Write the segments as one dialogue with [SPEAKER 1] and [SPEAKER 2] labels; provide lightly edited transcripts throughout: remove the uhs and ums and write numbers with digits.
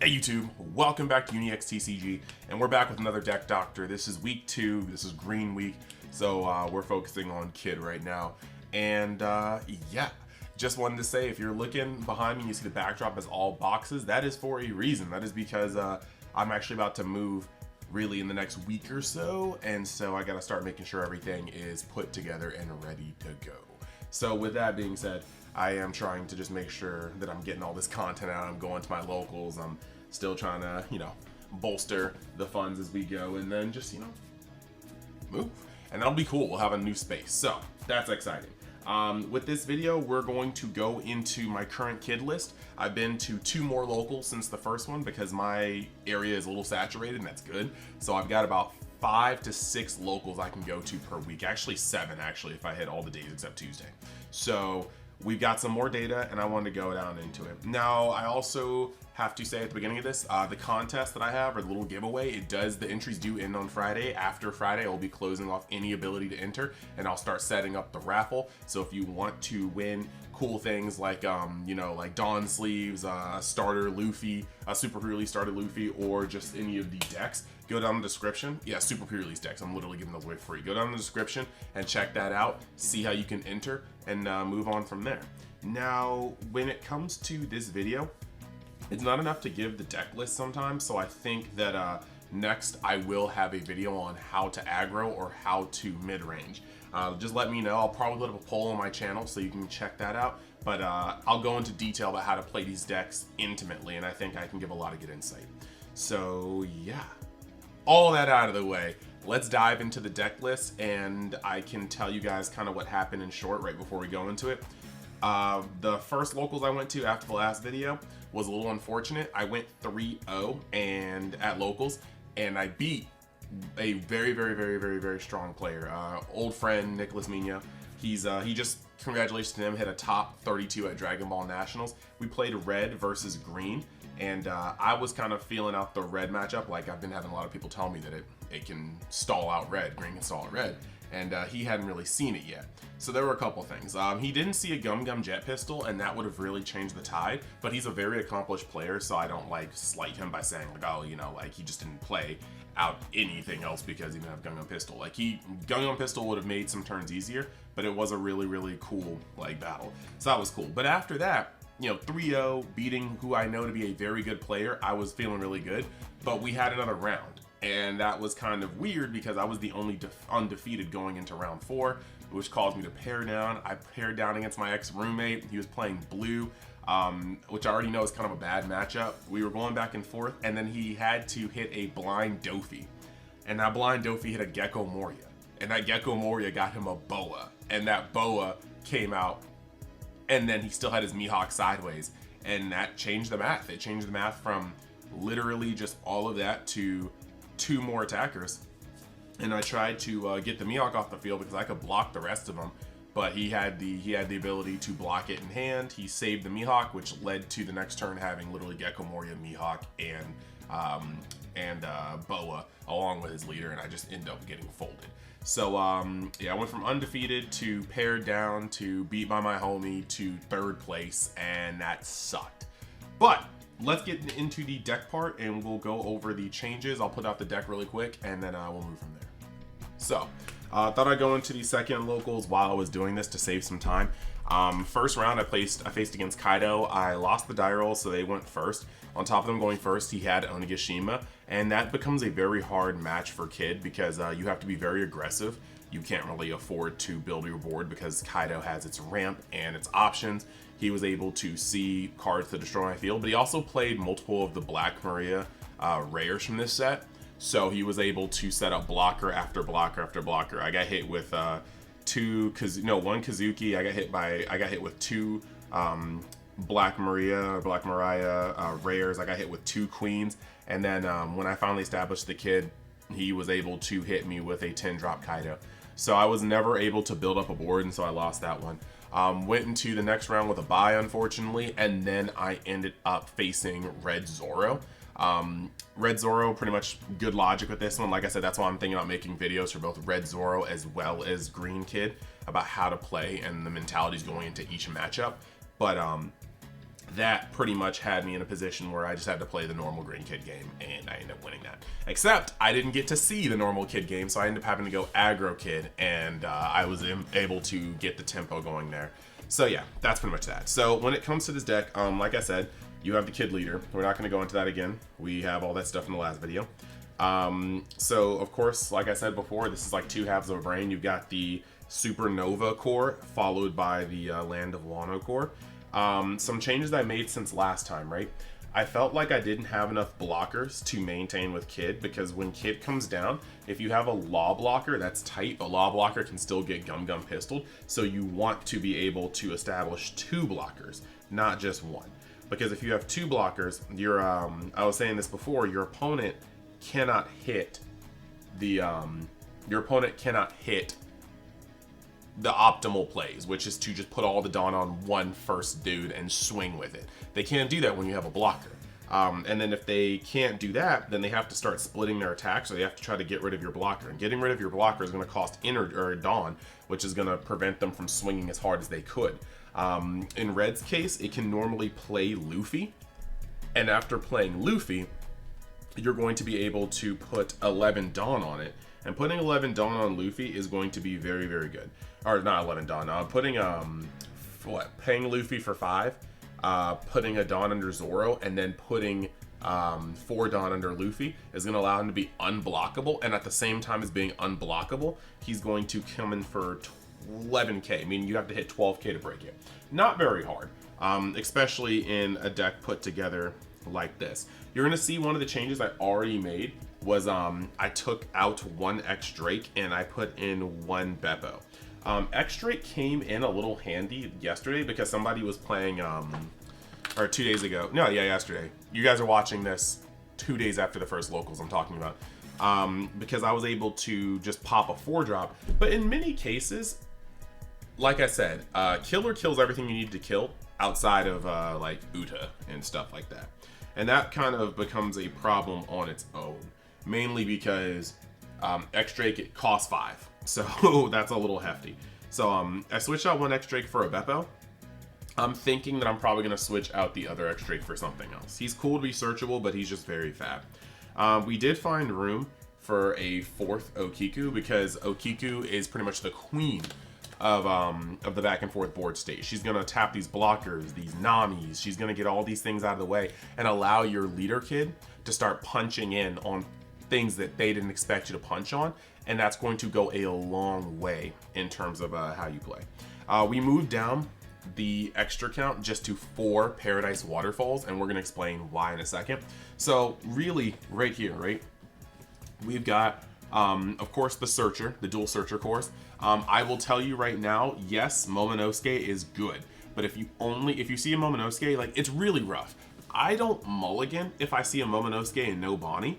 [SPEAKER 1] Hey YouTube, welcome back to UniX TCG, and we're back with another deck doctor. This is week 2, this is green week, so we're focusing on Kid right now. And yeah, just wanted to say, if you're looking behind me and you see the backdrop as all boxes, that is for a reason. That is because I'm actually about to move really in the next week or so, and so I gotta start making sure everything is put together and ready to go. So with that being said, I am trying to just make sure that I'm getting all this content out. I'm going to my locals. I'm still trying to, bolster the funds as we go, and then just, move. And that'll be cool. We'll have a new space. So that's exciting. With this video, we're going to go into my current Kid list. I've been to 2 more locals since the first one because my area is a little saturated, and that's good. So I've got about 5 to 6 locals I can go to per week. Actually 7, actually, if I hit all the days except Tuesday. So we've got some more data, and I wanted to go down into it. Now, I also have to say at the beginning of this, the contest that I have, or the little giveaway, the entries do end on Friday. After Friday, I'll be closing off any ability to enter, and I'll start setting up the raffle. So if you want to win cool things like, like Dawn Sleeves, starter Luffy, super pre-release starter Luffy, or just any of the decks, go down in the description. Yeah, super pre-release decks. I'm literally giving those away free. Go down in the description and check that out. See how you can enter and move on from there. Now, when it comes to this video, it's not enough to give the deck list sometimes. So I think that next I will have a video on how to aggro or how to mid-range. Just let me know. I'll probably put up a poll on my channel so you can check that out. But I'll go into detail about how to play these decks intimately, and I think I can give a lot of good insight. So yeah, all that out of the way, let's dive into the deck list, and I can tell you guys kind of what happened in short right before we go into it. The first locals I went to after the last video was a little unfortunate. I went 3-0 and at locals, and I beat a very strong player, old friend Nicholas Mina. He just, congratulations to him, hit a top 32 at Dragon Ball Nationals. We played red versus green, and I was kind of feeling out the red matchup. Like, I've been having a lot of people tell me that it can stall out red, green can stall out red, and he hadn't really seen it yet. So there were a couple things. He didn't see a Gum Gum Jet Pistol, and that would have really changed the tide, but he's a very accomplished player, so I don't slight him by saying like, oh, he just didn't play out anything else because he didn't have Gum Gum Pistol. Like, Gum Gum Pistol would have made some turns easier, but it was a really cool battle. So that was cool. But after that, 3-0, beating who I know to be a very good player, I was feeling really good, but we had another round. And that was kind of weird because I was the only undefeated going into round 4, which caused me to pair down. I paired down against my ex-roommate. He was playing blue, which I already know is kind of a bad matchup. We were going back and forth, and then he had to hit a blind Dofi. And that blind Dofi hit a Gecko Moria. And that Gecko Moria got him a Boa. And that Boa came out, and then he still had his Mihawk sideways. And that changed the math. It changed the math from literally just all of that to 2 more attackers, and I tried to get the Mihawk off the field because I could block the rest of them, but he had the ability to block it in hand. He saved the Mihawk, which led to the next turn having literally Gecko Moria, Mihawk, and Boa along with his leader, and I just ended up getting folded. So yeah, I went from undefeated to paired down to beat by my homie to 3rd place, and that sucked. But let's get into the deck part, and we'll go over the changes. I'll put out the deck really quick, and then we'll move from there. So, thought I'd go into the second locals while I was doing this to save some time. First round, I faced against Kaido. I lost the die roll, so they went first. On top of them going first, he had Onigashima, and that becomes a very hard match for Kid because you have to be very aggressive. You can't really afford to build your board because Kaido has its ramp and its options. He was able to see cards to destroy my field, but he also played multiple of the Black Maria rares from this set. So he was able to set up blocker after blocker after blocker. I got hit with one Kazuki. I got hit with 2 Black Maria rares. I got hit with 2 queens, and then when I finally established the Kid, he was able to hit me with a 10-drop Kaido. So I was never able to build up a board, and so I lost that one. Went into the next round with a bye, unfortunately, and then I ended up facing Red Zoro. Red Zoro, pretty much good logic with this one. Like I said, that's why I'm thinking about making videos for both Red Zoro as well as Green Kid about how to play and the mentalities going into each matchup. But that pretty much had me in a position where I just had to play the normal green kid game, and I ended up winning that. Except I didn't get to see the normal kid game, so I ended up having to go aggro kid, and I was able to get the tempo going there. So yeah, that's pretty much that. So when it comes to this deck, like I said, you have the kid leader. We're not going to go into that again. We have all that stuff in the last video. So of course, like I said before, this is like two halves of a brain. You've got the Supernova core followed by the Land of Wano core. Some changes I made since last time, right? I felt like I didn't have enough blockers to maintain with Kid, because when Kid comes down, if you have a Law blocker that's tight, a Law blocker can still get Gum Gum pistoled, so you want to be able to establish 2 blockers, not just 1. Because if you have 2 blockers, your I was saying this before, your opponent cannot hit the the optimal plays, which is to just put all the Dawn on one first dude and swing with it. They can't do that when you have a blocker. And then if they can't do that, then they have to start splitting their attacks, so they have to try to get rid of your blocker. And getting rid of your blocker is going to cost Dawn, which is going to prevent them from swinging as hard as they could. In Red's case, it can normally play Luffy, and after playing Luffy, you're going to be able to put 11 Dawn on it. And putting 11 Dawn on Luffy is going to be very, very good. Or not 11 Dawn. Paying Luffy for 5, putting a Dawn under Zoro, and then putting 4 Dawn under Luffy is going to allow him to be unblockable. And at the same time as being unblockable, he's going to come in for 11k, meaning you have to hit 12k to break it. Not very hard, especially in a deck put together like this. You're going to see one of the changes I already made was I took out 1 X-Drake and I put in 1 Beppo. X-Drake came in a little handy yesterday because somebody was playing, or 2 days ago. No, yeah, yesterday. You guys are watching this 2 days after the first locals I'm talking about. Because I was able to just pop a 4-drop. But in many cases, like I said, Killer kills everything you need to kill outside of like Uta and stuff like that. And that kind of becomes a problem on its own. Mainly because X-Drake, it costs 5. So that's a little hefty. So I switched out 1 X-Drake for a Beppo. I'm thinking that I'm probably going to switch out the other X-Drake for something else. He's cool to be searchable, but he's just very fat. We did find room for a 4th Okiku, because Okiku is pretty much the queen of the back and forth board state. She's going to tap these blockers, these Namis. She's going to get all these things out of the way and allow your leader kid to start punching in on things that they didn't expect you to punch on, and that's going to go a long way in terms of how you play. We moved down the extra count just to 4 Paradise Waterfalls, and we're going to explain why in a second. So really, right here, right, we've got of course the Searcher, the dual Searcher cores. I will tell you right now, yes, Momonosuke is good, but if you see a Momonosuke, like, it's really rough. I don't mulligan if I see a Momonosuke and no Bonnie,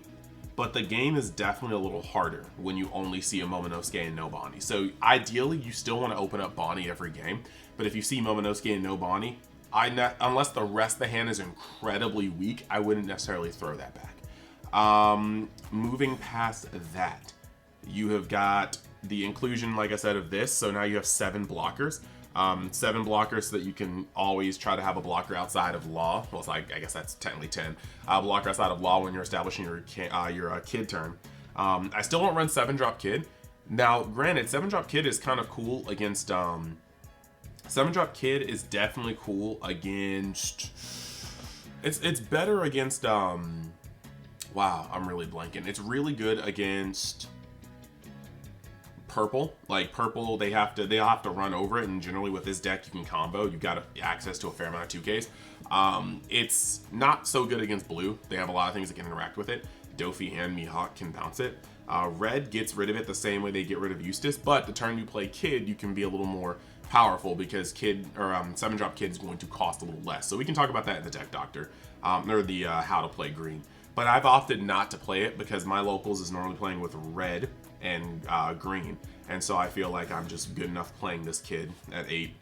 [SPEAKER 1] but the game is definitely a little harder when you only see a Momonosuke and no Bonnie. So ideally, you still want to open up Bonnie every game, but if you see Momonosuke and no Bonnie, unless the rest of the hand is incredibly weak, I wouldn't necessarily throw that back. Moving past that, you have got the inclusion, like I said, of this. So now you have 7 blockers. 7 blockers so that you can always try to have a blocker outside of Law. Well, it's like, I guess that's technically 10. Blocker outside of Law when you're establishing your Kid turn. I still don't run 7-drop Kid. Now, granted, 7-drop Kid is kind of cool against... 7-drop Kid is definitely cool against... It's better against... Wow, I'm really blanking. It's really good against... Purple. Like purple, they'll have to run over it, and generally with this deck you can combo. You've got access to a fair amount of 2Ks. It's not so good against blue. They have a lot of things that can interact with it. Dofi and Mihawk can bounce it. Red gets rid of it the same way they get rid of Eustace, but the turn you play Kid, you can be a little more powerful because Kid, or 7-drop Kid, is going to cost a little less. So we can talk about that in the Deck Doctor, or the how to play green. But I've opted not to play it because my locals is normally playing with red and green, and so I feel like I'm just good enough playing this Kid at 8,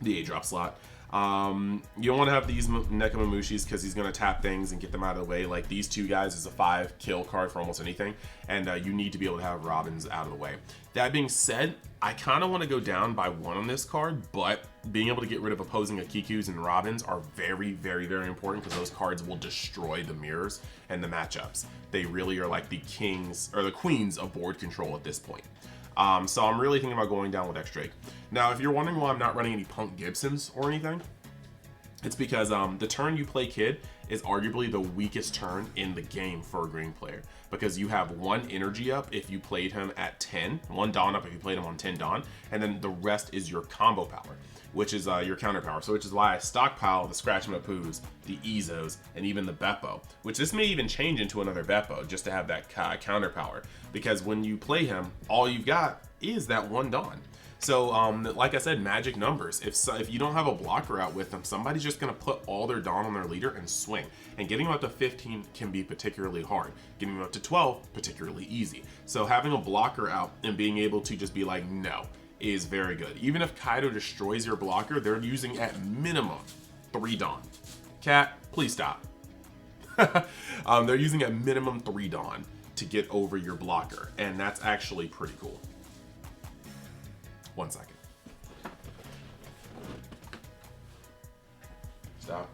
[SPEAKER 1] the 8-drop slot. You don't want to have these Nekomamushis because he's going to tap things and get them out of the way. Like these two guys is a 5 kill card for almost anything, and you need to be able to have Robins out of the way. That being said, I kind of want to go down by 1 on this card, but being able to get rid of opposing Akikus and Robins are very, very, very important because those cards will destroy the mirrors and the matchups. They really are like the kings or the queens of board control at this point. So I'm really thinking about going down with X-Drake. Now, if you're wondering why I'm not running any Punk Gibsons or anything, it's because the turn you play Kid is arguably the weakest turn in the game for a green player, because you have 1 energy up if you played him at 10, 1 Dawn up if you played him on 10 Dawn, and then the rest is your combo power, which is your counter power. So which is why I stockpile the Scratch Mapoos, the Ezos, and even the Beppo, which this may even change into another Beppo just to have that counter power, because when you play him, all you've got is that 1 Dawn. So, like I said, magic numbers. If you don't have a blocker out with them, somebody's just going to put all their Dawn on their leader and swing. And getting them up to 15 can be particularly hard. Getting them up to 12, particularly easy. So having a blocker out and being able to just be like, no, is very good. Even if Kaido destroys your blocker, they're using at minimum 3 Dawn. Cat, please stop. They're using at minimum 3 Dawn to get over your blocker. And that's actually pretty cool. 1 second. Stop.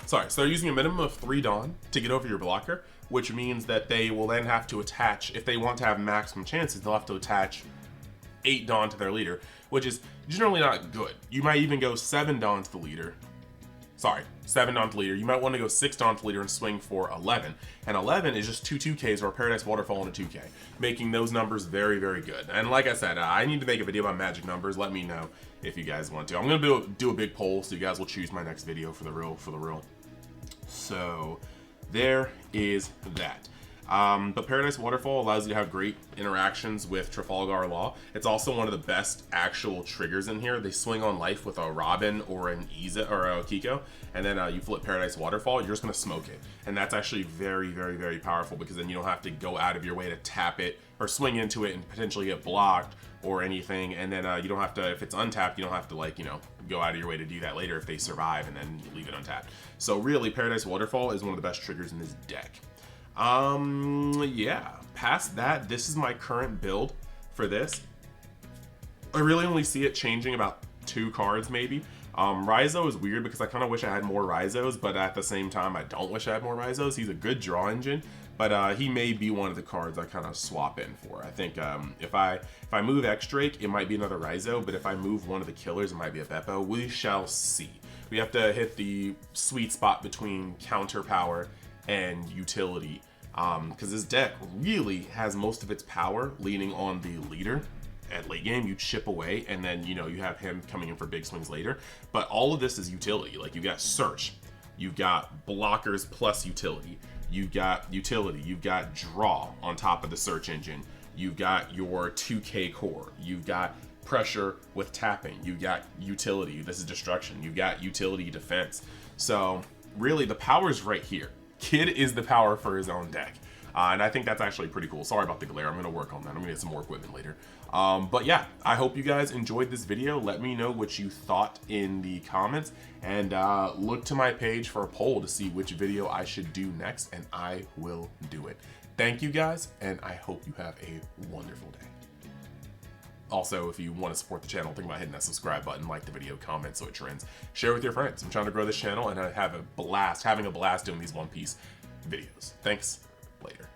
[SPEAKER 1] Sorry, so they're using a minimum of 3 Dawn to get over your blocker, which means that they will then have to attach, if they want to have maximum chances, they'll have to attach 8 Dawn to their leader, which is generally not good. You might even go 7 Dawn to the leader. Sorry, 7 Dawn to the leader. You might want to go 6 Dawn to the leader and swing for 11. And 11 is just 2 2Ks or a Paradise Waterfall and a 2K, making those numbers very, very good. And like I said, I need to make a video about magic numbers. Let me know if you guys want to. I'm going to do a big poll, so you guys will choose my next video for the real. So there is that. But Paradise Waterfall allows you to have great interactions with Trafalgar Law. It's also one of the best actual triggers in here. They swing on life with a Robin or an Iza or a Kiko, and then you flip Paradise Waterfall, you're just going to smoke it. And that's actually very, very, very powerful, because then you don't have to go out of your way to tap it or swing into it and potentially get blocked or anything. And then you don't have to, if it's untapped, you don't have to, like, you know, go out of your way to do that later if they survive and then leave it untapped. So really, Paradise Waterfall is one of the best triggers in this deck. Yeah, past that, this is my current build for this. I really only see it changing about 2 cards maybe. Raizo is weird because I kind of wish I had more Raizos, but at the same time, I don't wish I had more Raizos. He's a good draw engine, but he may be one of the cards I kind of swap in for. I think if I move X-Drake, it might be another Raizo, but if I move one of the killers, it might be a Beppo. We shall see. We have to hit the sweet spot between counter power and utility, because this deck really has most of its power leaning on the leader. At late game, you chip away, and then, you know, you have him coming in for big swings later. But all of this is utility. Like, you've got search, you've got blockers plus utility, you've got draw on top of the search engine, you've got your 2K core, you've got pressure with tapping, you've got utility, this is destruction, you've got utility defense. So really, the power's right here. Kid is the power for his own deck. And I think that's actually pretty cool. Sorry about the glare. I'm going to work on that. I'm going to get some more equipment later. But yeah, I hope you guys enjoyed this video. Let me know what you thought in the comments. And look to my page for a poll to see which video I should do next. And I will do it. Thank you guys. And I hope you have a wonderful day. Also, if you want to support the channel, think about hitting that subscribe button, like the video, comment so it trends. Share with your friends. I'm trying to grow this channel and I have a blast, having a blast doing these One Piece videos. Thanks. Later.